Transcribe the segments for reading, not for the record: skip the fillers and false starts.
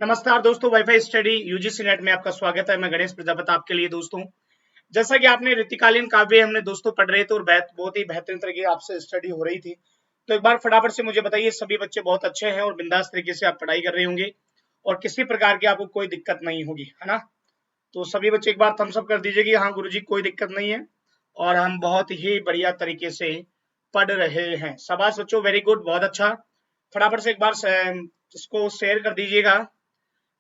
नमस्कार दोस्तों, wifi study UGC net में आपका स्वागत है। मैं गणेश प्रजापति आपके लिए दोस्तों। जैसा कि आपने ऋतुकालीन काव्य हमने दोस्तों पढ़ रहे थे और बहुत ही बेहतरीन तरीके से आपसे स्टडी हो रही थी। तो एक बार फटाफट से मुझे बताइए, सभी बच्चे बहुत अच्छे हैं और बिंदास तरीके से आप पढ़ाई कर रहे होंगे और किसी प्रकार की आपको कोई दिक्कत नहीं होगी, है ना? तो सभी बच्चे एक बार थम्स अप कर दीजिए कि हाँ गुरुजी कोई दिक्कत नहीं है और हम बहुत ही बढ़िया तरीके से पढ़ रहे हैं। शाबाश बच्चों, वेरी गुड, बहुत अच्छा। फटाफट से एक बार इसको शेयर कर दीजिएगा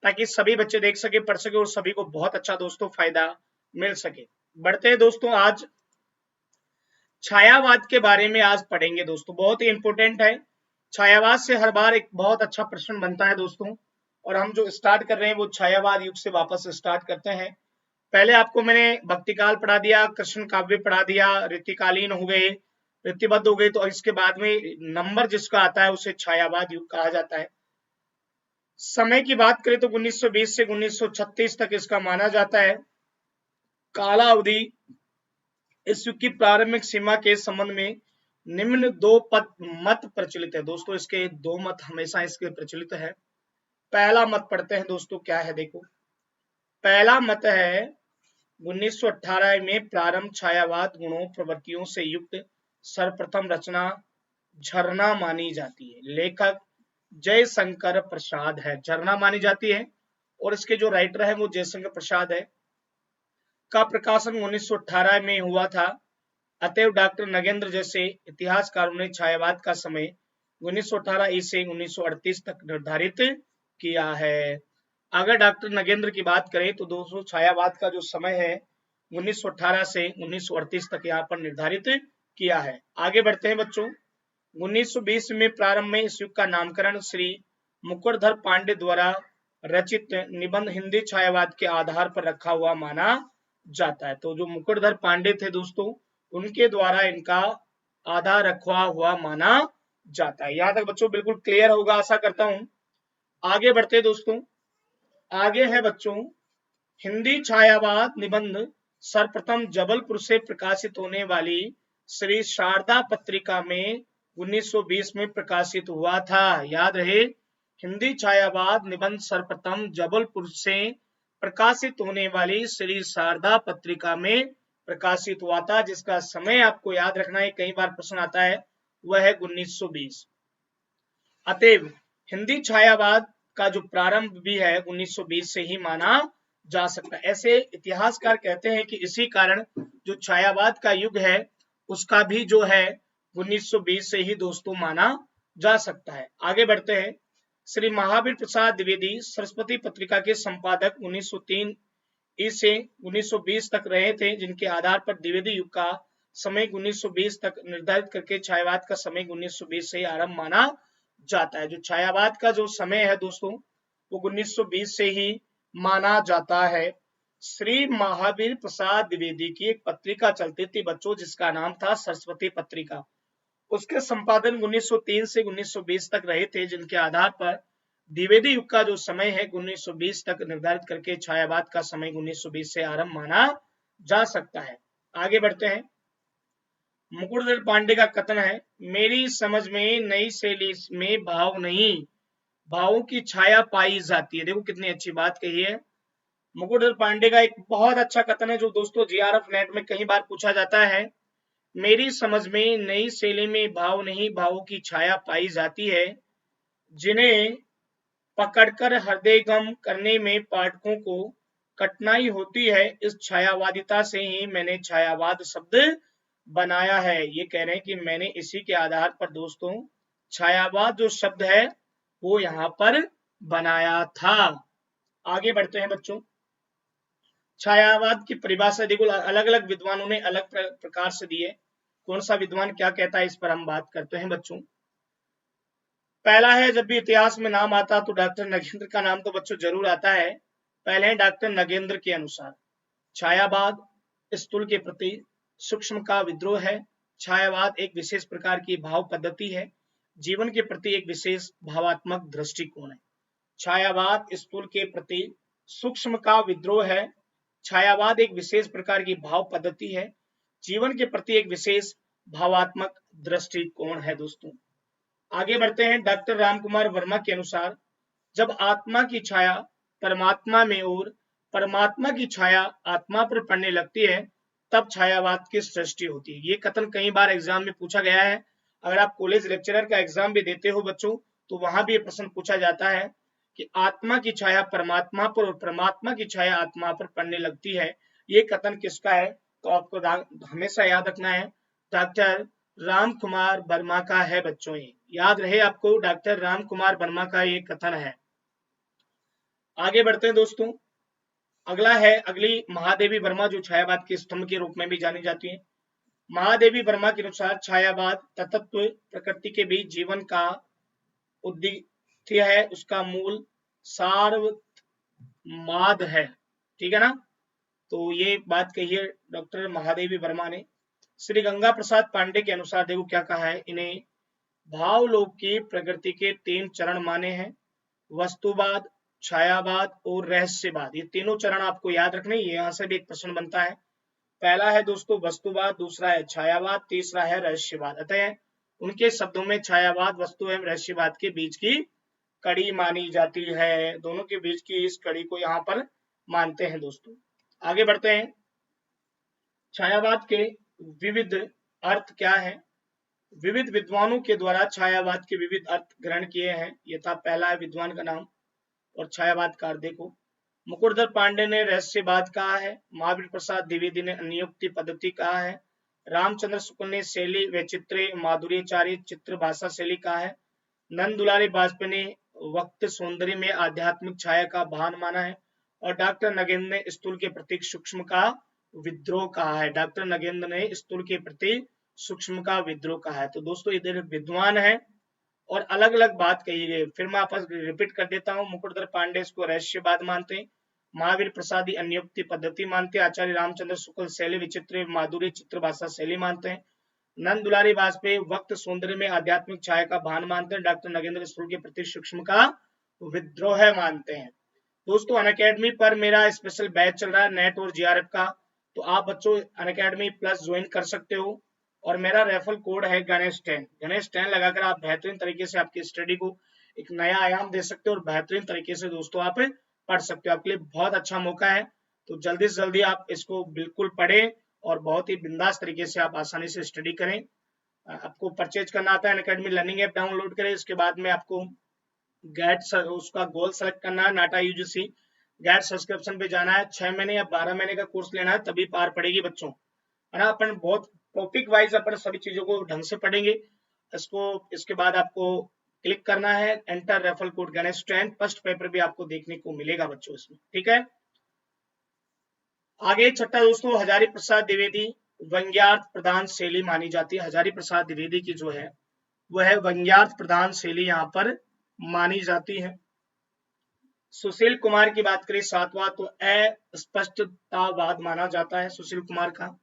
ताकि सभी बच्चे देख सके, पढ़ सके और सभी को बहुत अच्छा दोस्तों फायदा मिल सके। बढ़ते हैं दोस्तों, आज छायावाद के बारे में आज पढ़ेंगे दोस्तों, बहुत ही इंपॉर्टेंट है। छायावाद से हर बार एक बहुत अच्छा प्रश्न बनता है दोस्तों, और हम जो स्टार्ट कर रहे हैं वो छायावाद युग से वापस स्टार्ट करते हैं। पहले आपको मैंने भक्तिकाल पढ़ा दिया, कृष्ण काव्य पढ़ा दिया, रीतिकालीन हो गए, रीतिबद्ध हो गए, तो इसके बाद में नंबर जिसका आता है उसे छायावाद युग कहा जाता है। समय की बात करें तो 1920 से 1936 तक इसका माना जाता है। काला अवधि इस युग की प्रारंभिक सीमा के संबंध में निम्न दो मत प्रचलित है दोस्तों। इसके दो मत हमेशा इसके प्रचलित है। पहला मत पढ़ते हैं दोस्तों, क्या है देखो। पहला मत है 1918 में प्रारंभ छायावाद गुणों प्रवृत्तियों से युक्त सर्वप्रथम रचना झरना मानी जाती है। लेखक जयशंकर प्रसाद है, झरना मानी जाती है, और इसके जो राइटर है वो जयशंकर प्रसाद है। का प्रकाशन 1918 में हुआ था। अतएव डॉक्टर नगेंद्र जैसे इतिहासकारों ने छायावाद का समय 1918 से 1938 तक निर्धारित किया है। अगर डॉक्टर नगेंद्र की बात करें तो दोस्तों छायावाद का जो समय है 1918 से 1938 तक यहाँ पर निर्धारित किया है। आगे बढ़ते हैं बच्चों। 1920 में प्रारंभ में इस युग का नामकरण श्री मुकुटधर पांडे द्वारा रचित निबंध हिंदी छायावाद के आधार पर रखा हुआ माना जाता है। तो जो मुकुटधर पांडे थे दोस्तों, उनके द्वारा इनका आधार रखा हुआ माना जाता है। यहाँ तक बच्चों बिल्कुल क्लियर होगा, आशा करता हूं। आगे बढ़ते दोस्तों, आगे है बच्चों हिंदी छायावाद निबंध सर्वप्रथम जबलपुर से प्रकाशित होने वाली श्री शारदा पत्रिका में 1920 में प्रकाशित हुआ था। याद रहे, हिंदी छायावाद निबंध सर्वप्रथम जबलपुर से प्रकाशित होने वाली श्री शारदा पत्रिका में प्रकाशित हुआ था, जिसका समय आपको याद रखना है, कई बार प्रश्न आता है, वह है 1920। अतएव हिंदी छायावाद का जो प्रारंभ भी है 1920 से ही माना जा सकता है। ऐसे इतिहासकार कहते हैं कि इसी कारण जो छायावाद का युग है उसका भी जो है 1920 से ही दोस्तों माना जा सकता है। आगे बढ़ते हैं। श्री महावीर प्रसाद द्विवेदी सरस्वती पत्रिका के संपादक 1903 से 1920 तक रहे थे, जिनके आधार पर द्विवेदी युग का समय 1920 तक निर्धारित करके छायावाद का समय 1920 से आरंभ माना जाता है। जो छायावाद का जो समय है दोस्तों वो 1920 से ही माना जाता है। श्री महावीर प्रसाद द्विवेदी की एक पत्रिका चलती थी बच्चों, जिसका नाम था सरस्वती पत्रिका। उसके संपादन 1903 से 1920 तक रहे थे, जिनके आधार पर द्विवेदी युग का जो समय है 1920 तक निर्धारित करके छायावाद का समय 1920 से आरंभ माना जा सकता है। आगे बढ़ते हैं। मुकुटधर पांडे का कथन है, मेरी समझ में नई शैली में भाव नहीं, भावों की छाया पाई जाती है। देखो कितनी अच्छी बात कही है। मुकुटधर पांडे का एक बहुत अच्छा कथन है जो दोस्तों जीआरएफ नेट में कई बार पूछा जाता है। मेरी समझ में नई शैली में भाव नहीं, भावों की छाया पाई जाती है, जिन्हें पकड़कर हृदयगम करने में पाठकों को कठिनाई होती है। इस छायावादिता से ही मैंने छायावाद शब्द बनाया है। ये कह रहे हैं कि मैंने इसी के आधार पर दोस्तों छायावाद जो शब्द है वो यहाँ पर बनाया था। आगे बढ़ते हैं बच्चों। छायावाद की परिभाषा देखो, अलग अलग विद्वानों ने अलग प्रकार से दी है। कौन सा विद्वान क्या कहता है इस पर हम बात करते हैं बच्चों। पहला है, जब भी इतिहास में नाम आता तो डॉक्टर नगेंद्र का नाम तो बच्चों जरूर आता है। पहले है डॉक्टर नगेंद्र के अनुसार छायावाद स्थूल के प्रति सूक्ष्म का विद्रोह है। छायावाद एक विशेष प्रकार की भाव पद्धति है, जीवन के प्रति एक विशेष भावात्मक दृष्टिकोण है। छायावाद स्थूल के प्रति सूक्ष्म का विद्रोह है। छायावाद एक विशेष प्रकार की भाव पद्धति है, जीवन के प्रति एक विशेष भावात्मक दृष्टिकोण है दोस्तों। आगे बढ़ते हैं। डॉक्टर रामकुमार वर्मा के अनुसार जब आत्मा की छाया परमात्मा में और परमात्मा की छाया आत्मा पर पड़ने लगती है तब छायावाद की सृष्टि होती है। ये कथन कई बार एग्जाम में पूछा गया है। अगर आप कॉलेज लेक्चरर का एग्जाम भी देते हो बच्चों, तो वहां भी ये प्रश्न पूछा जाता है कि आत्मा की छाया परमात्मा पर और परमात्मा की छाया आत्मा पर पड़ने लगती है। ये कथन किसका है? तो आपको हमेशा याद रखना है, डॉक्टर राम कुमार वर्मा का है बच्चों। ये याद रहे आपको, डॉक्टर राम कुमार वर्मा का ये कथन है। आगे बढ़ते हैं दोस्तों। अगला है, अगली महादेवी वर्मा जो छायावाद के स्तंभ के रूप में भी जानी जाती है। महादेवी वर्मा के अनुसार छायावाद तत्व प्रकृति के बीच जीवन का उद्दिश्य है, उसका मूल सार्वमाद है। ठीक है ना? तो ये बात कही है डॉक्टर महादेवी वर्मा ने। श्री गंगा प्रसाद पांडे के अनुसार देखो क्या कहा है, इन्हें भावलोक की प्रकृति के 3 चरण माने हैं, वस्तुवाद, छायावाद और रहस्यवाद। ये तीनों चरण आपको याद रखने, ये यहाँ से भी एक प्रश्न बनता है। पहला है दोस्तों वस्तुवाद, दूसरा है छायावाद, तीसरा है रहस्यवाद। अतः उनके शब्दों में छायावाद वस्तु एवं रहस्यवाद के बीच की कड़ी मानी जाती है। दोनों के बीच की इस कड़ी को यहाँ पर मानते हैं दोस्तों। आगे बढ़ते हैं। छायावाद के विविध अर्थ क्या है? विविध विद्वानों के द्वारा छायावाद के विविध अर्थ ग्रहण किए हैं। ये था पहला है विद्वान का नाम और छायावाद का अर्थ देखो। मुकुटधर पांडे ने रहस्यवाद कहा है, महावीर प्रसाद द्विवेदी ने अन्योक्ति पद्धति कहा है, रामचंद्र शुक्ल ने शैली वैचित्र्य माधुर्यचारी चित्र भाषा शैली कहा है, नंद दुलारी वाजपेयी ने वक्त सौंदर्य में आध्यात्मिक छाया का भान माना है और डॉक्टर नगेंद्र ने स्थूल के प्रति सूक्ष्म का विद्रोह कहा है। डॉक्टर नगेंद्र ने स्थूल के प्रति सूक्ष्म का विद्रोह कहा है। तो दोस्तों इधर विद्वान है और अलग अलग बात कही गई। फिर मैं आपस रिपीट कर देता हूँ। मुकुटधर पांडे इसको रहस्यवाद मानते हैं, महावीर प्रसादी अन्योक्ति पद्धति मानते हैं, आचार्य रामचंद्र शुक्ल शैली विचित्र माधुर्य चित्र भाषा शैली मानते हैं, नंद दुलारी वाजपेयी वक्त सौंदर्य में आध्यात्मिक छाया का भान मानते हैं, डॉक्टर नगेंद्र स्थूल के प्रति सूक्ष्म का विद्रोह मानते हैं। दोस्तों अनअकैडमी पर मेरा स्पेशल बैच चल रहा है नेट और जीआरएफ का, तो आप बच्चों अनअकैडमी प्लस ज्वाइन कर सकते हो और मेरा रेफरल कोड है गणेश 10। गणेश 10 लगाकर आप बेहतरीन तरीके से आपकी स्टडी को एक नया आयाम दे सकते हो और बेहतरीन तरीके से दोस्तों आप पढ़ सकते हो। आपके लिए बहुत अच्छा मौका है, तो जल्दी से जल्दी आप इसको बिल्कुल पढ़ें और बहुत ही बिंदास तरीके से आप आसानी से स्टडी करें। आपको परचेज करना आता है अनअकैडमी लर्निंग ऐप डाउनलोड करें। इसके बाद में आपको गेट उसका गोल सेलेक्ट करना है, नाटा यूजीसी गेट सब्सक्रिप्शन पे जाना है, 6 महीने या 12 महीने का कोर्स लेना है, तभी पार पड़ेगी बच्चों, है ना। अपन बहुत टॉपिक वाइज अपन सभी चीजों को ढंग से पढ़ेंगे इसको। इसके बाद आपको क्लिक करना है enter referral code Ganesh 10, first paper भी आपको देखने को मिलेगा बच्चों इसमें। ठीक है, आगे छठा दोस्तों, हजारी प्रसाद द्विवेदी व्यंग्यार्थ प्रधान शैली मानी जाती है। हजारी प्रसाद द्विवेदी की जो है वह है व्यंग्यार्थ प्रधान शैली यहाँ पर मानी जाती है। सुशील कुमार की बात करें सातवां, तो अस्पष्टतावाद माना जाता है सुशील कुमार का।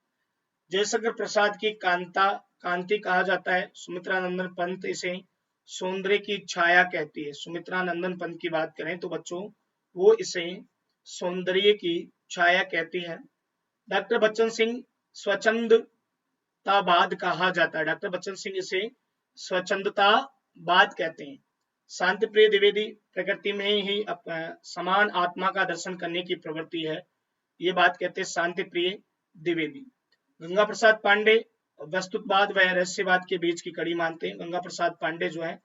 जयशंकर प्रसाद की कांति कहा जाता है। सुमित्रा नंदन पंत इसे सौंदर्य की छाया कहती है। सुमित्रा नंदन पंत की बात करें तो बच्चों वो इसे सौंदर्य की छाया कहती है। डॉक्टर बच्चन सिंह स्वच्छंदतावाद कहा जाता है। डॉक्टर बच्चन सिंह इसे स्वच्छंदतावाद कहते हैं। शांति प्रिय द्विवेदी प्रकृति में ही समान आत्मा का दर्शन करने की प्रवृत्ति है, ये बात कहते हैं शांति प्रिय द्विवेदी। गंगा प्रसाद पांडे वस्तुवाद व रहस्यवाद के बीच की कड़ी मानते हैं। गंगा प्रसाद पांडे जो है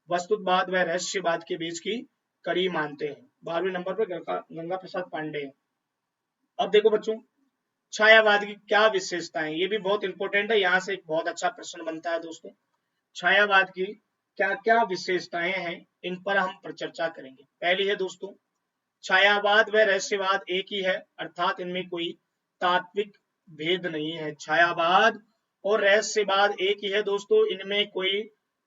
वस्तुवाद व रहस्यवाद के बीच की कड़ी मानते हैं। 12वें नंबर पर गंगा प्रसाद पांडे। अब देखो बच्चों छायावाद की क्या विशेषताएं, ये भी बहुत इंपॉर्टेंट है, यहाँ से एक बहुत अच्छा प्रश्न बनता है दोस्तों। छायावाद की क्या क्या विशेषताएं हैं, इन पर हम पर चर्चा करेंगे। पहली है दोस्तों, छायावाद व रहस्यवाद एक ही है, अर्थात इनमें कोई तात्विक भेद नहीं है। छायावाद और रहस्यवाद एक ही है दोस्तों, इनमें कोई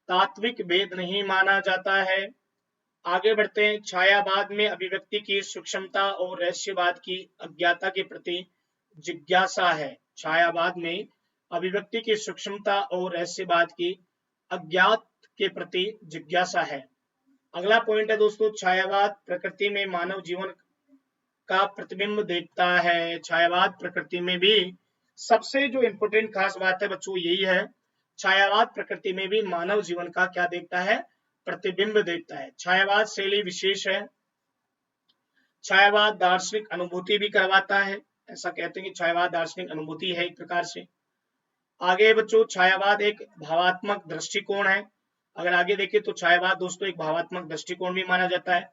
तात्विक भेद नहीं माना जाता है। आगे बढ़ते हैं। छायावाद में अभिव्यक्ति की सूक्ष्मता और रहस्यवाद की अज्ञाता के प्रति जिज्ञासा है। छायावाद में अभिव्यक्ति की सूक्ष्मता और रहस्यवाद की अज्ञात के प्रति जिज्ञासा है। अगला पॉइंट है दोस्तों, छायावाद प्रकृति में मानव जीवन का प्रतिबिंब देखता है। छायावाद प्रकृति में भी सबसे जो इंपॉर्टेंट खास बात है बच्चों यही है, छायावाद प्रकृति में भी मानव जीवन का क्या देखता है, प्रतिबिंब देता है। छायावाद शैली विशेष है। छायावाद दार्शनिक अनुभूति भी करवाता है, ऐसा कहते हैं कि छायावाद दार्शनिक अनुभूति है एक प्रकार से। आगे बच्चों, छायावाद एक भावात्मक दृष्टिकोण है। अगर आगे देखें तो छायावाद दोस्तों एक भावात्मक दृष्टिकोण भी माना जाता है।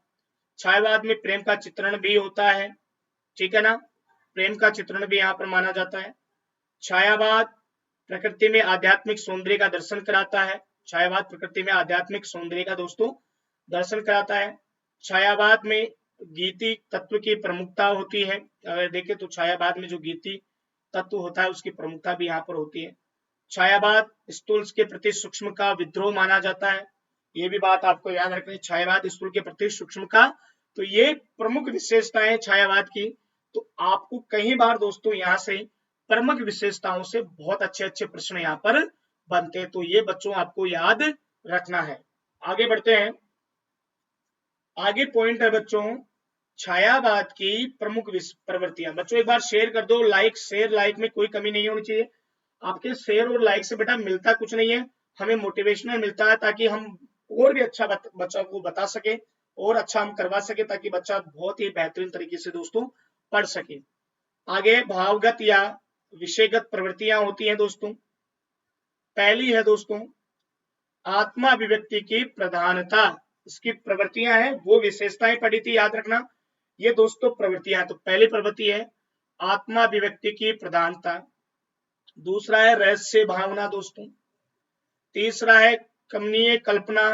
छायावाद में प्रेम का चित्रण भी होता है, ठीक है ना, प्रेम का चित्रण भी यहाँ पर माना जाता है। छायावाद प्रकृति में आध्यात्मिक सौंदर्य का दर्शन कराता है। छायावाद प्रकृति में आध्यात्मिक सौंदर्य का दोस्तों दर्शन कराता है। छायावाद में गीति तत्व की प्रमुखता होती है। अगर देखें तो छायावाद में जो गीति तत्व होता है उसकी प्रमुखता भी यहाँ पर होती है। छायावाद स्थूल के प्रति सूक्ष्म का विद्रोह माना जाता है। ये भी बात आपको याद रखनी है, छायावाद स्थूल के प्रति सूक्ष्म का, तो ये प्रमुख विशेषताएं छायावाद की। तो आपको कई बार दोस्तों यहाँ से प्रमुख विशेषताओं से बहुत अच्छे अच्छे प्रश्न यहाँ पर बनते हैं, तो ये बच्चों आपको याद रखना है। आगे बढ़ते हैं। आगे पॉइंट है बच्चों छायावाद की प्रमुख प्रवृत्तियां। बच्चों एक बार शेयर कर दो, लाइक शेयर लाइक में कोई कमी नहीं होनी चाहिए। आपके शेयर और लाइक से बेटा मिलता कुछ नहीं है, हमें मोटिवेशनल मिलता है ताकि हम और भी अच्छा बच्चा को बता सके और अच्छा हम करवा सके, ताकि बच्चा बहुत ही बेहतरीन तरीके से दोस्तों पढ़ सके। आगे भावगत या विषयगत प्रवृत्तियां होती हैं दोस्तों। पहली है दोस्तों आत्मा अभिव्यक्ति की प्रधानता, इसकी प्रवृत्तियां हैं, वो विशेषताएं पढ़ी थी, याद रखना। ये दोस्तों प्रवृत्तियां, तो पहली प्रवृत्ति है आत्मा अभिव्यक्ति की प्रधानता। दूसरा है रहस्य भावना दोस्तों। तीसरा है कमनीय कल्पना,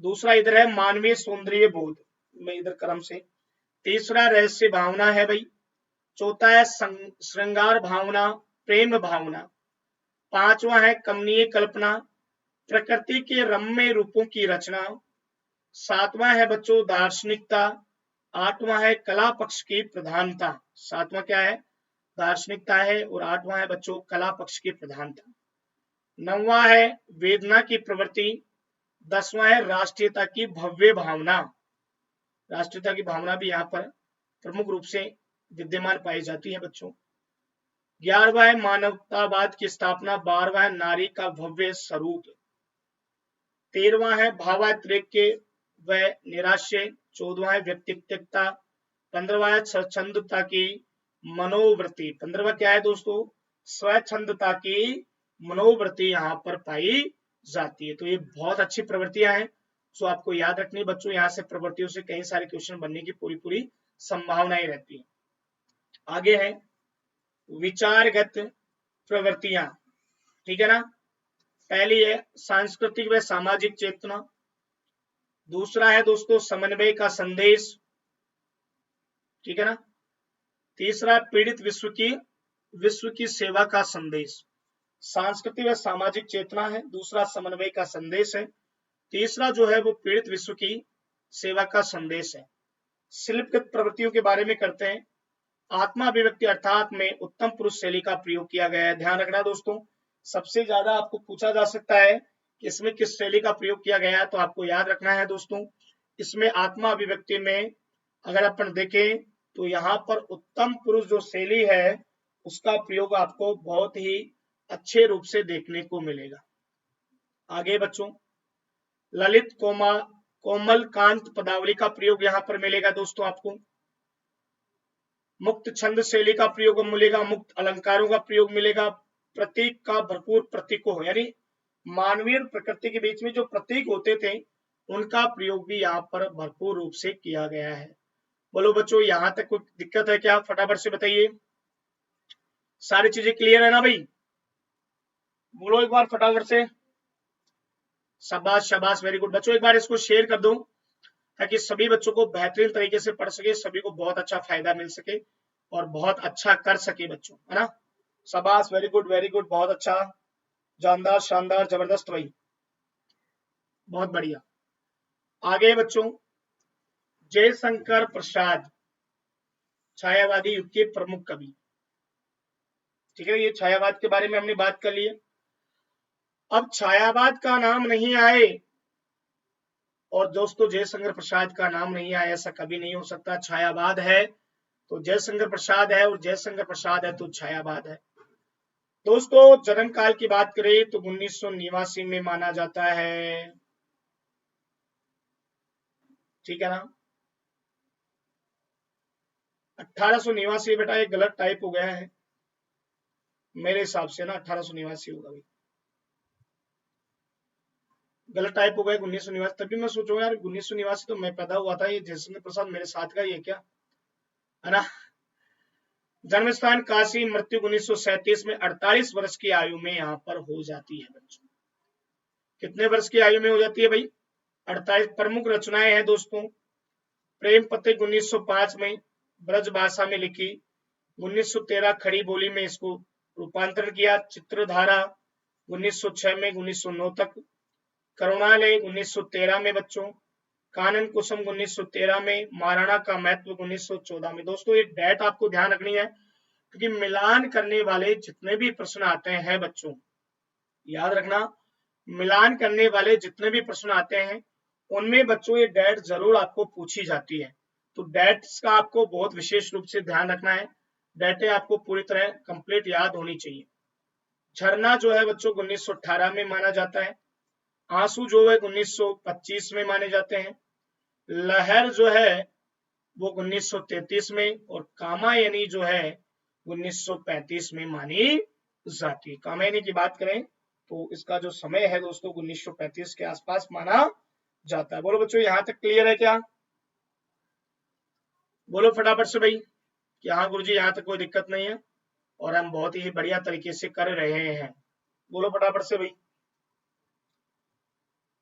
दूसरा इधर है मानवीय सौंदर्य बोध, मैं इधर क्रम से। तीसरा रहस्य भावना है भाई। चौथा है श्रृंगार भावना, प्रेम भावना। पांचवा है कमनीय कल्पना, प्रकृति के रम्य रूपों की रचना। सातवां है बच्चों दार्शनिकता। आठवां है कला पक्ष की प्रधानता। सातवां क्या है? दार्शनिकता है, और आठवां है बच्चों कला पक्ष की प्रधानता। नौवां है वेदना की प्रवृत्ति। 10वां है राष्ट्रीयता की भव्य भावना। राष्ट्रीयता की भावना भी यहाँ पर प्रमुख रूप से विद्यमान पाई जाती है बच्चों। 11वां है मानवतावाद की स्थापना। 12वां है नारी का भव्य स्वरूप। 13वां है भावातिरेक व निराश्य। 14वां है व्यक्तित्वता। 15वां है स्वच्छंदता की मनोवृत्ति। 15वां क्या है दोस्तों? स्वच्छंदता की मनोवृत्ति यहाँ पर पाई जाती है। तो ये बहुत अच्छी प्रवृत्तियां हैं, सो आपको याद रखनी बच्चों। यहाँ से प्रवृत्तियों से कई सारे क्वेश्चन बनने की पूरी संभावनाएं रहती है। आगे है विचारगत प्रवृत्तियां, ठीक है ना। पहली है सांस्कृतिक व सामाजिक चेतना। दूसरा है दोस्तों समन्वय का संदेश, ठीक है ना। तीसरा पीड़ित विश्व की सेवा का संदेश। सांस्कृतिक व सामाजिक चेतना है, दूसरा समन्वय का संदेश है, तीसरा जो है वो पीड़ित विश्व की सेवा का संदेश है। शिल्पगत प्रवृत्तियों के बारे में करते हैं। आत्मा अभिव्यक्ति अर्थात में उत्तम पुरुष शैली का प्रयोग किया गया है। ध्यान रखना दोस्तों, सबसे ज्यादा आपको पूछा जा सकता है कि इसमें किस शैली का प्रयोग किया गया है, तो आपको याद रखना है दोस्तों, इसमें आत्मा अभिव्यक्ति में अगर अपन देखें तो यहाँ पर उत्तम पुरुष जो शैली है उसका प्रयोग आपको बहुत ही अच्छे रूप से देखने को मिलेगा। आगे बच्चों ललित कोमल कांत पदावली का प्रयोग यहाँ पर मिलेगा दोस्तों आपको। मुक्त छंद शैली का प्रयोग मिलेगा, मुक्त अलंकारों का प्रयोग मिलेगा, प्रतीक का भरपूर प्रतीक हो, यानी मानवीय प्रकृति के बीच में जो प्रतीक होते थे उनका प्रयोग भी यहाँ पर भरपूर रूप से किया गया है। बोलो बच्चों यहाँ तक कोई दिक्कत है क्या? फटाफट से बताइए। सारी चीजें क्लियर है ना भाई? बोलो एक बार फटाफट से। शाबाश शाबाश, वेरी गुड बच्चों। एक बार इसको शेयर कर दो ताकि सभी बच्चों को बेहतरीन तरीके से पढ़ सके, सभी को बहुत अच्छा फायदा मिल सके और बहुत अच्छा कर सके बच्चों, है ना। शाबाश, वेरी गुड, बहुत अच्छा, जानदार, शानदार, जबरदस्त भाई, बहुत बढ़िया। आगे बच्चों जयशंकर प्रसाद छायावादी युग के प्रमुख कवि, ठीक है। ये छायावाद के बारे में हमने बात कर ली है। अब छायावाद का नाम नहीं आए और दोस्तों जयशंकर प्रसाद का नाम नहीं आया, ऐसा कभी नहीं हो सकता। छायावाद है तो जयशंकर प्रसाद है, और जयशंकर प्रसाद है तो छायावाद है। दोस्तों जन्म काल की बात करें तो 1989 में माना जाता है, ठीक है ना। 1889 बेटा ये गलत टाइप हो गया है मेरे हिसाब से ना, 1889 होगा भाई, गलत टाइप हो गया 1989। तभी मैं सोचूं यार 1989 तो मैं पैदा हुआ था, ये जयचंद्र प्रसाद मेरे साथ का ये क्या है ना। जन्म स्थान काशी, मृत्यु 1937 में 48 वर्ष की आयु में यहाँ पर हो जाती है बच्चों। कितने वर्ष की आयु में हो जाती है भाई? 48। प्रमुख रचनाएं हैं दोस्तों, प्रेम पत्रिक 1905 में ब्रजभाषा में लिखी, 1913 खड़ी बोली में इसको रूपांतरण किया, चित्रधारा 1906 में 1909 तक, करुणालय 1913 में बच्चों, कानन कुसुम 1913 में, महाराणा का महत्व 1914 में। दोस्तों ये डेट आपको ध्यान रखनी है, क्योंकि मिलान करने वाले जितने भी प्रश्न आते हैं बच्चों, याद रखना, मिलान करने वाले जितने भी प्रश्न आते हैं उनमें बच्चों ये डेट जरूर आपको पूछी जाती है। तो डेट्स का आपको बहुत विशेष रूप से ध्यान रखना है, डेटें आपको पूरी तरह कंप्लीट याद होनी चाहिए। झरना जो है बच्चों 1918 में माना जाता है, आंसू जो है 1925 में माने जाते हैं, लहर जो है वो 1933 में, और कामायनी जो है 1935 में मानी जाती है। कामायनी की बात करें तो इसका जो समय है दोस्तों 1935 के आसपास माना जाता है। बोलो बच्चों यहां तक क्लियर है क्या? बोलो फटाफट से भाई कि हाँ गुरुजी यहाँ तक कोई दिक्कत नहीं है और हम बहुत ही बढ़िया तरीके से कर रहे हैं। बोलो फटाफट से भाई,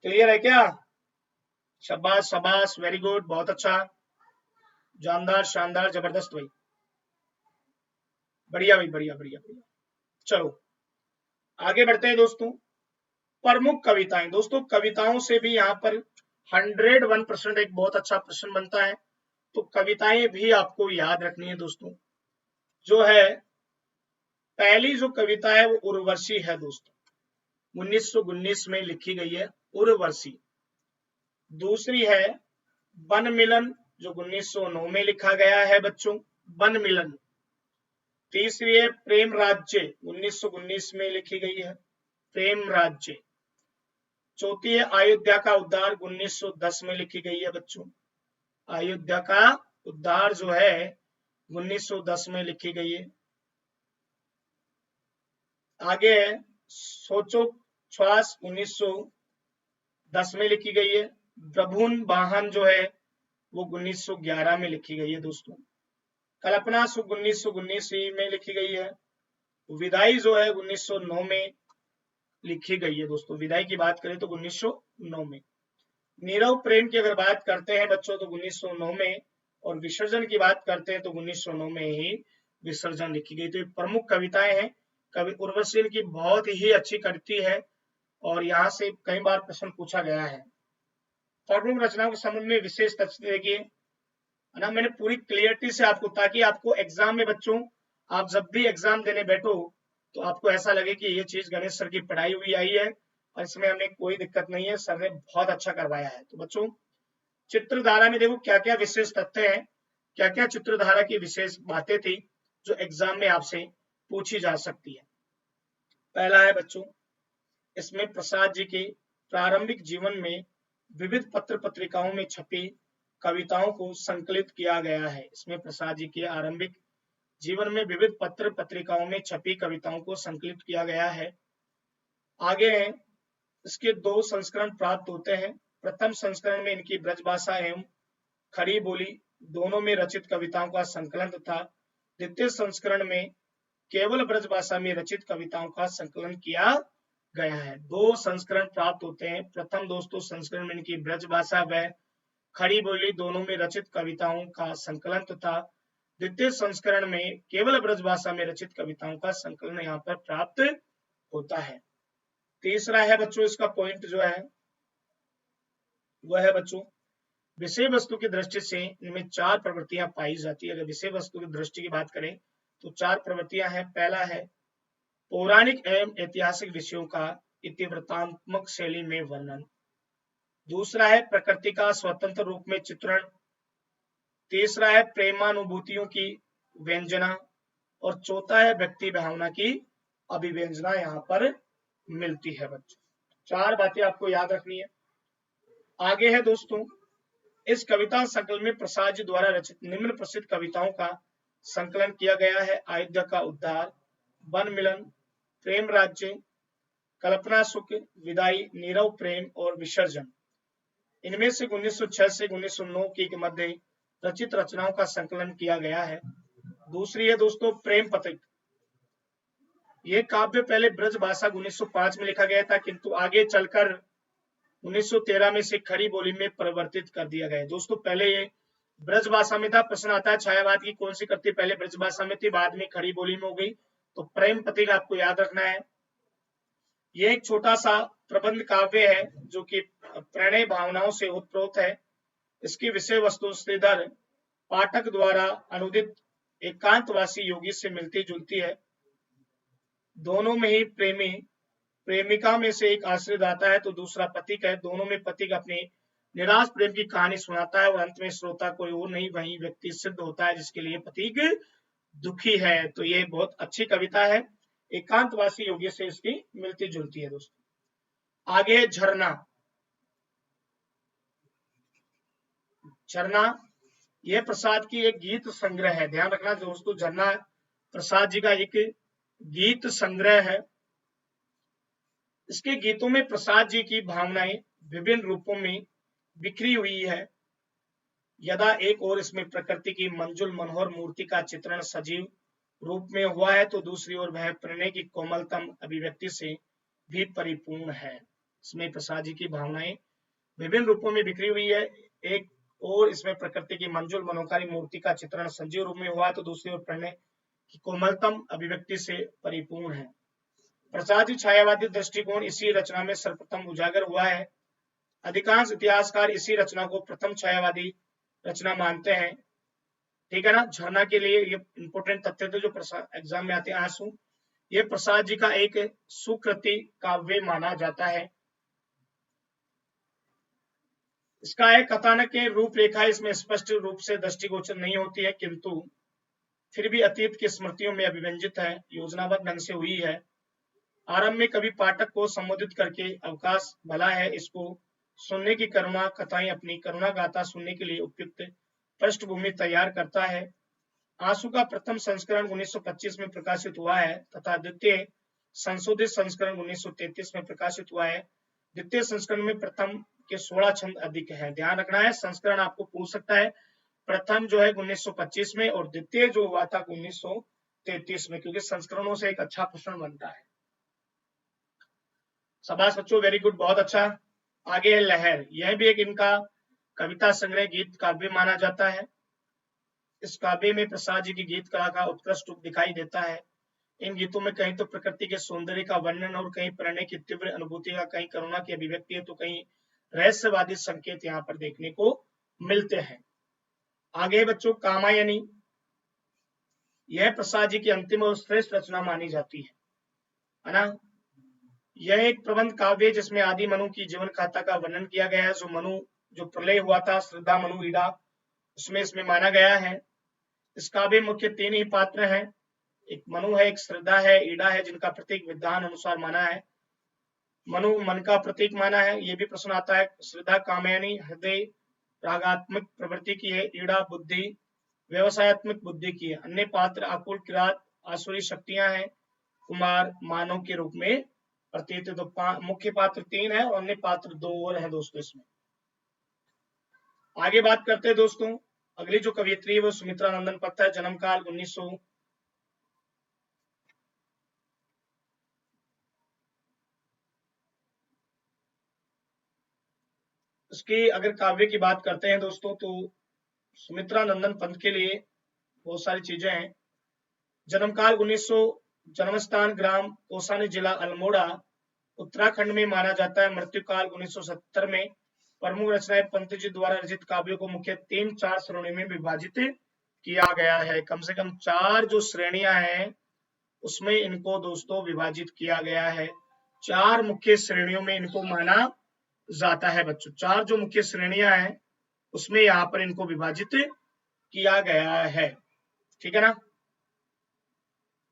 क्लियर है क्या? शाबाश शाबाश, वेरी गुड, बहुत अच्छा, जानदार शानदार जबरदस्त भाई, बढ़िया भाई, बढ़िया बढ़िया बढ़िया। चलो आगे बढ़ते हैं दोस्तों। प्रमुख कविताएं, दोस्तों कविताओं से भी यहाँ पर 101% एक बहुत अच्छा प्रश्न बनता है, तो कविताएं भी आपको याद रखनी है दोस्तों। जो है पहली जो कविता है वो उर्वशी है दोस्तों, 1919 में लिखी गई है उर्वशी। दूसरी है वन मिलन, जो 1909 में लिखा गया है बच्चों, वन मिलन। तीसरी है प्रेम राज्य, 1919 में लिखी गई है प्रेम राज्य। चौथी है अयोध्या का उद्धार, 1910 में लिखी गई है बच्चों, अयोध्या का उद्धार जो है 1910 में लिखी गई है। आगे है सोचो श्वास, 1910 में लिखी गई है। प्रभुन वाहन जो है वो 1911 में लिखी गई है दोस्तों। कल्पना सुख 1919 में लिखी गई है। विदाई जो है 1909 में लिखी गई है दोस्तों, विदाई की बात करें तो 1909 में। नीरव प्रेम की अगर बात करते हैं बच्चों तो 1909 में, और विसर्जन की बात करते हैं तो 1909 में ही विसर्जन लिखी गई। तो ये प्रमुख कविताएं हैं। कवि उर्वशी की बहुत ही अच्छी कृति है और यहाँ से कई बार प्रश्न पूछा गया है। प्रमुख रचनाओं के संबंध में विशेष तथ्य देखिए है ना, मैंने पूरी क्लियरिटी से आपको, ताकि आपको एग्जाम में बच्चों आप जब भी एग्जाम देने बैठो तो आपको ऐसा लगे कि ये चीज गणेश सर की पढ़ाई हुई आई है और इसमें हमें कोई दिक्कत नहीं है, सर ने बहुत अच्छा करवाया है। तो बच्चों चित्रधारा में देखो क्या क्या विशेष तथ्य हैं, क्या क्या चित्रधारा की विशेष बातें थी जो एग्जाम में आपसे पूछी जा सकती है। पहला है बच्चों, इसमें प्रसाद जी के प्रारंभिक जीवन में विविध पत्र पत्रिकाओं में छपी कविताओं को संकलित किया गया है। इसमें प्रसाद जी के आरंभिक जीवन में विविध पत्र पत्रिकाओं में छपी कविताओं को संकलित किया गया है। आगे है इसके 2 संस्करण प्राप्त होते हैं। प्रथम संस्करण में इनकी ब्रजभाषा एवं खड़ी बोली दोनों में रचित कविताओं का संकलन था। द्वितीय संस्करण में केवल ब्रजभाषा में रचित कविताओं का संकलन किया गया है। 2 संस्करण प्राप्त होते हैं। प्रथम दोस्तों संस्करण में इनकी ब्रजभाषा व खड़ी बोली दोनों में रचित कविताओं का संकलन तथा द्वितीय संस्करण में केवल ब्रजभाषा में रचित कविताओं का संकलन यहाँ पर प्राप्त होता है। तीसरा है बच्चों इसका पॉइंट जो है वह है बच्चों, विषय वस्तु की दृष्टि से इनमें 4 प्रवृत्तियां पाई जाती है। अगर विषय वस्तु की दृष्टि की बात करें तो 4 प्रवृत्तियां हैं। पहला है पौराणिक एवं ऐतिहासिक विषयों का इतिवृत्तात्मक शैली में वर्णन। दूसरा है प्रकृति का स्वतंत्र रूप में चित्रण। तीसरा है प्रेमानुभूतियों की व्यंजना और चौथा है व्यक्ति भावना की अभिव्यंजना यहाँ पर मिलती है बच्चों। 4 बातें आपको याद रखनी है। आगे है दोस्तों, इस कविता संकलन में प्रसाद जी द्वारा रचित निम्न प्रसिद्ध कविताओं का संकलन किया गया है। अयोध्या का उद्धार, वन मिलन, प्रेम राज्य, कल्पना सुख, विदाई, नीरव प्रेम और विसर्जन। इनमें से 1906 से 1909 के मध्य रचित रचनाओं का संकलन किया गया है। दूसरी है दोस्तों प्रेम पथिक। ये काव्य पहले ब्रज भाषा 1905 में लिखा गया था, किंतु आगे चलकर 1913 में से खड़ी बोली में परिवर्तित कर दिया गया। दोस्तों पहले ये ब्रज भाषा में था। प्रश्न आता है छायावाद की कौन सी कृति पहले ब्रज भाषा में थी, बाद में खड़ी बोली में हो गई। तो प्रेम पथिक आपको याद रखना है। ये एक छोटा सा प्रबंध काव्य है जो कि प्रणय भावनाओं से उत्प्रोत है। इसकी विषय वस्तु श्रीधर पाठक द्वारा अनुदित एकांतवासी योगी से मिलती जुलती है। दोनों में ही प्रेमी प्रेमिका में से एक आश्रित आता है तो दूसरा पथिक है। दोनों में पथिक अपने निराश प्रेम की कहानी सुनाता है और अंत में श्रोता कोई और नहीं वही व्यक्ति सिद्ध होता है जिसके लिए पथिक दुखी है। तो ये बहुत अच्छी कविता है, एकांतवासी योगी से इसकी मिलती जुलती है दोस्तों। आगे झरना। झरना यह प्रसाद की एक गीत संग्रह है। ध्यान रखना दोस्तों, झरना प्रसाद जी का एक गीत संग्रह है। इसके गीतों में प्रसाद जी की भावनाएं विभिन्न रूपों में बिखरी हुई है। यदा एक और इसमें प्रकृति की मंजुल मनोहर मूर्ति का चित्रण सजीव रूप में हुआ है तो दूसरी ओर वह प्रणय की कोमलतम अभिव्यक्ति से भी परिपूर्ण है। इसमें प्रसाद जी की भावनाएं विभिन्न रूपों में बिखरी हुई है। एक और इसमें प्रकृति की मंजुल मनोकारी मूर्ति का चित्रण सजीव रूप में हुआ है तो दूसरी ओर प्रणय की कोमलतम अभिव्यक्ति से परिपूर्ण है। प्रसाद जी छायावादी दृष्टिकोण इसी रचना में सर्वप्रथम उजागर हुआ है। अधिकांश इतिहासकार इसी रचना को प्रथम छायावादी रचना मानते हैं। ठीक है ना। झरना के लिए ये इंपोर्टेंट तथ्य थे जो एग्जाम में आते हैं। आंसू ये प्रसाद जी का एक सुकृति काव्य माना जाता है। इसका एक कथानक के रूपरेखा इसमें स्पष्ट रूप से दृष्टिगोचर नहीं होती है, किंतु फिर भी अतीत की स्मृतियों में अभिव्यंजित है, योजनाबद्ध ढंग से हुई है। आरंभ में कभी पाठक को संबोधित करके अवकाश भला है इसको सुनने की करुणा कथाएं अपनी करुणा गाथा सुनने के लिए उपयुक्त पृष्ठभूमि तैयार करता है। आंसू का प्रथम संस्करण 1925 में प्रकाशित हुआ है तथा द्वितीय संशोधित संस्करण 1933 में प्रकाशित हुआ है। द्वितीय संस्करण में प्रथम के 16 छंद अधिक है। ध्यान रखना है, संस्करण आपको पूछ सकता है। प्रथम जो है 1925 में और द्वितीय जो हुआ था 1933 में, क्योंकि संस्करणों से एक अच्छा प्रश्न बनता है। शाबाश बच्चों, वेरी गुड, बहुत अच्छा। आगे है लहर। यह भी एक इनका कविता संग्रह गीत काव्य माना जाता है। इस काव्य में प्रसाद जी की गीत कला का उत्कृष्ट रूप दिखाई देता है। इन गीतों में कहीं तो प्रकृति के सौंदर्य का वर्णन और कहीं प्रणय की तीव्र अनुभूति का, कहीं करुणा की अभिव्यक्ति है तो कहीं रहस्यवादी संकेत यहाँ पर देखने को मिलते हैं। आगे बच्चों कामायनी। यह प्रसाद जी की अंतिम और श्रेष्ठ रचना मानी जाती है ना। यह एक प्रबंध काव्य जिसमें आदि मनु की जीवन गाथा का वर्णन किया गया है। जो प्रलय हुआ था श्रद्धा मनु ईड़ा उसमें इसमें माना गया है। इस काव्य मुख्य 3 ही पात्र हैं, एक मनु है, एक श्रद्धा है, ईड़ा है, जिनका प्रतीक विद्वान अनुसार माना है। मनु मन का प्रतीक माना है, ये भी प्रश्न आता है। श्रद्धा कामयानी हृदय रागात्मक प्रवृत्ति की है, ईड़ा बुद्धि व्यवसायत्मक बुद्धि की है। अन्य पात्र आकुल किरात आसुरी शक्तियां हैं, कुमार मानव के रूप में प्रतीत। तो मुख्य पात्र 3 है और अन्य पात्र 2 और हैं दोस्तों। इसमें आगे बात करते हैं दोस्तों। अगली जो कवियत्री है वो सुमित्रा नंदन पत है। जन्म काल 1900 उसकी अगर काव्य की बात करते हैं दोस्तों तो सुमित्रा नंदन पंत के लिए बहुत सारी चीजें हैं। जन्म काल 1900, जन्म स्थान ग्राम कोसानी जिला अल्मोड़ा उत्तराखंड में माना जाता है। मृत्यु काल 1970 में। प्रमुख रचनाएं पंत जी द्वारा रचित काव्यों को मुख्य 3-4 श्रेणियों में विभाजित किया गया है। कम से कम 4 जो श्रेणियां हैं उसमें इनको दोस्तों विभाजित किया गया है। 4 मुख्य श्रेणियों में इनको माना जाता है बच्चों। 4 जो मुख्य श्रेणियां हैं उसमें यहाँ पर इनको विभाजित किया गया है। ठीक है ना।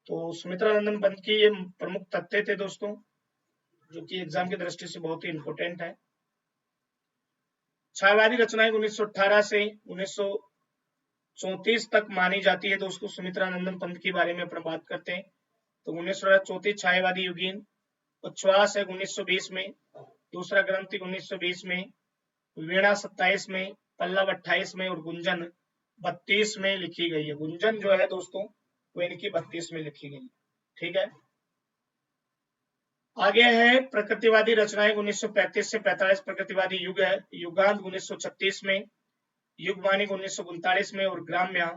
तो सुमित्रा नंदन पंत की ये प्रमुख तथ्य थे दोस्तों, जो कि एग्जाम की दृष्टि से बहुत ही इंपॉर्टेंट है। छायावादी रचनाएं 1918 से 1934 तक मानी जाती है दोस्तों। सुमित्रा नंदन पंत के बारे में अपन बात करते हैं तो 1934 छायावादी युगीन, उच्छ्वास है 1920 में, दूसरा ग्रंथि 1920 में, वीणा 27 में, पल्लव 28 में और गुंजन 32 में लिखी गई है। गुंजन जो है दोस्तों वो इनकी 32 में लिखी गई है। ठीक है, आगे है प्रकृतिवादी रचनाएं 1935 से 45 प्रकृतिवादी युग है। युगांत 1936 में, युगमानिक 1939 में और ग्राम्य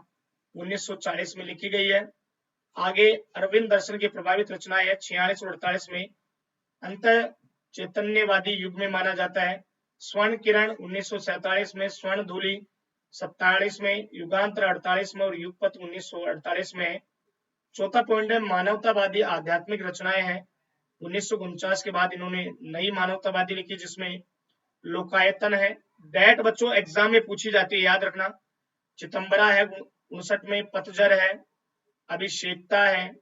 1940 में लिखी गई है। आगे अरविंद दर्शन की प्रभावित रचनाएं है 46 और 48 में, अंत चैतन्यवादी युग में माना जाता है। स्वर्ण किरण 1947 में, स्वर्ण धूलि 47 में, युगांतर 48 में और युगपथ 1948 में। चौथा पॉइंट है मानवतावादी आध्यात्मिक रचनाएं हैं। 1949 के बाद इन्होंने नई मानवतावादी लिखी जिसमें लोकायतन है। डेट बच्चों एग्जाम में पूछी जाती है, याद रखना। चितंबरा है 59 में, पतझर है, अभिषेकता है,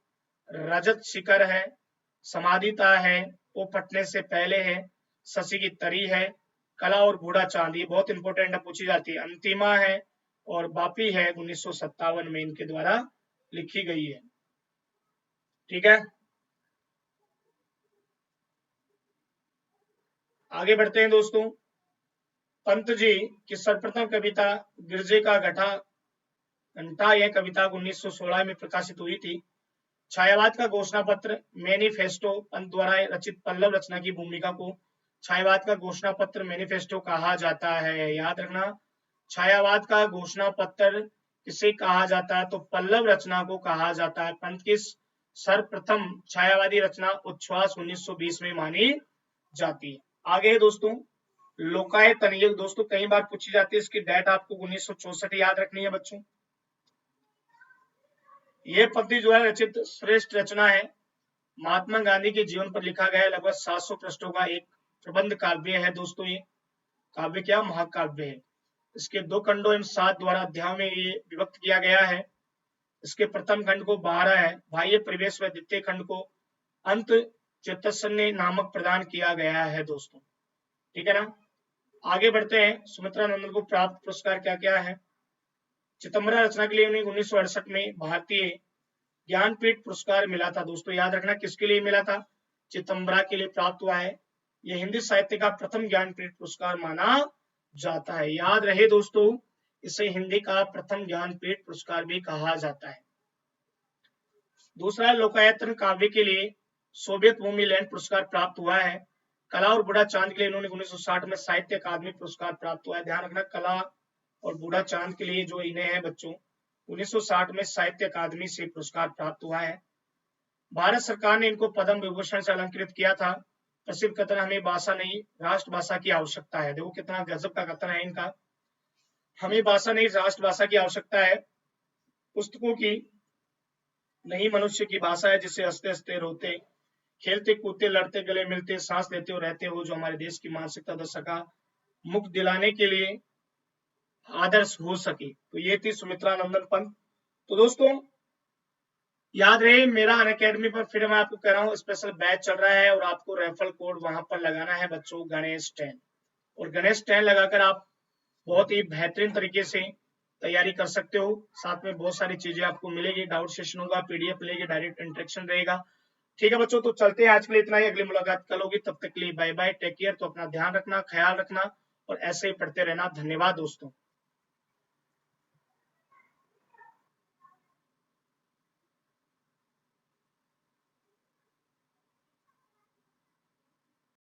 रजत शिखर है, समाधिता है, वो फटने से पहले है, शशि की तरी है, कला और बूढ़ा चांद, ये बहुत इंपॉर्टेंट है, पूछी जाती है। अंतिमा है और बापी है 1957 में इनके द्वारा लिखी गई है। ठीक है, आगे बढ़ते हैं दोस्तों। पंत जी की सर्वप्रथम कविता गिरजे का घंटा, यह कविता 1916 में प्रकाशित हुई थी। छायावाद का घोषणा पत्र मैनिफेस्टो, पंत द्वारा रचित पल्लव रचना की भूमिका को छायावाद का घोषणा पत्र मैनिफेस्टो कहा जाता है। याद रखना, छायावाद का घोषणा पत्र किसे कहा जाता है तो पल्लव रचना को कहा जाता है। पंत की सर्वप्रथम छायावादी रचना उच्छ्वास 1920 में मानी जाती है। आगे दोस्तों लोकायतन, ये दोस्तों कई बार पूछी जाती है, इसकी डेट आपको 1964 याद रखनी है बच्चों। ये पद्धति जो है रचित श्रेष्ठ रचना है, महात्मा गांधी के जीवन पर लिखा गया लगभग 700 पृष्ठों का एक प्रबंध काव्य है दोस्तों। ये काव्य क्या महाकाव्य है। इसके 2 खंडों एवं 7 द्वारा अध्यायों में ये विभक्त किया गया है। इसके प्रथम खंड को 12 है, बाह्य परिवेश व द्वितीय खंड को अंत चैतन्य नामक प्रदान किया गया है दोस्तों। ठीक है ना, आगे बढ़ते हैं। सुमित्रा नंदन को प्राप्त पुरस्कार क्या क्या है। चितंबरा रचना के लिए उन्हें 1968 में भारतीय ज्ञानपीठ पुरस्कार मिला था दोस्तों। याद रखना किसके लिए मिला था, चितंबरा के लिए प्राप्त हुआ है। यह हिंदी साहित्य का प्रथम ज्ञानपीठ पुरस्कार माना जाता है। याद रहे दोस्तों, इसे हिंदी का प्रथम ज्ञानपीठ पुरस्कार भी कहा जाता है। दूसरा लोकायतन काव्य के लिए सोवियत भूमि लैंड पुरस्कार प्राप्त हुआ है। कला और बूढ़ा चांद के लिए इन्होंने 1960 में साहित्य अकादमी पुरस्कार प्राप्त हुआ है। ध्यान रखना, कला और बूढ़ा चांद के लिए जो इन्हें है बच्चों 1960 में साहित्य अकादमी से पुरस्कार प्राप्त हुआ है। भारत सरकार ने इनको पद्म विभूषण से अलंकृत किया था। प्रसिद्ध कथन हमें भाषा नहीं राष्ट्रभाषा की आवश्यकता है। देखो कितना गजब का कथन है इनका, हमें भाषा नहीं राष्ट्रभाषा की आवश्यकता है। पुस्तकों की नहीं मनुष्य की भाषा है, जिसे हंसते हंसते रोते खेलते कूदते लड़ते गले मिलते सांस लेते और रहते हो, जो हमारे देश की मानसिकता दशा का मुक्त दिलाने के लिए आदर्श हो सके। तो ये थी सुमित्रा नंदन पंत। तो दोस्तों याद रहे, मेरा अनअकैडमी पर फिर मैं आपको कह रहा हूँ स्पेशल बैच चल रहा है और आपको रेफरल कोड वहां पर लगाना है बच्चों, गणेश 10। और गणेश 10 लगाकर आप बहुत ही बेहतरीन तरीके से तैयारी कर सकते हो। साथ में बहुत सारी चीजें आपको मिलेगी, डाउट सेशन होगा, पीडीएफ मिलेगी, डायरेक्ट इंटरेक्शन रहेगा। ठीक है बच्चों, तो चलते हैं, आज के लिए इतना ही। अगली मुलाकात कल होगी, तब तक के लिए बाय बाय, टेक केयर। तो अपना ध्यान रखना, ख्याल रखना और ऐसे ही पढ़ते रहना। धन्यवाद दोस्तों।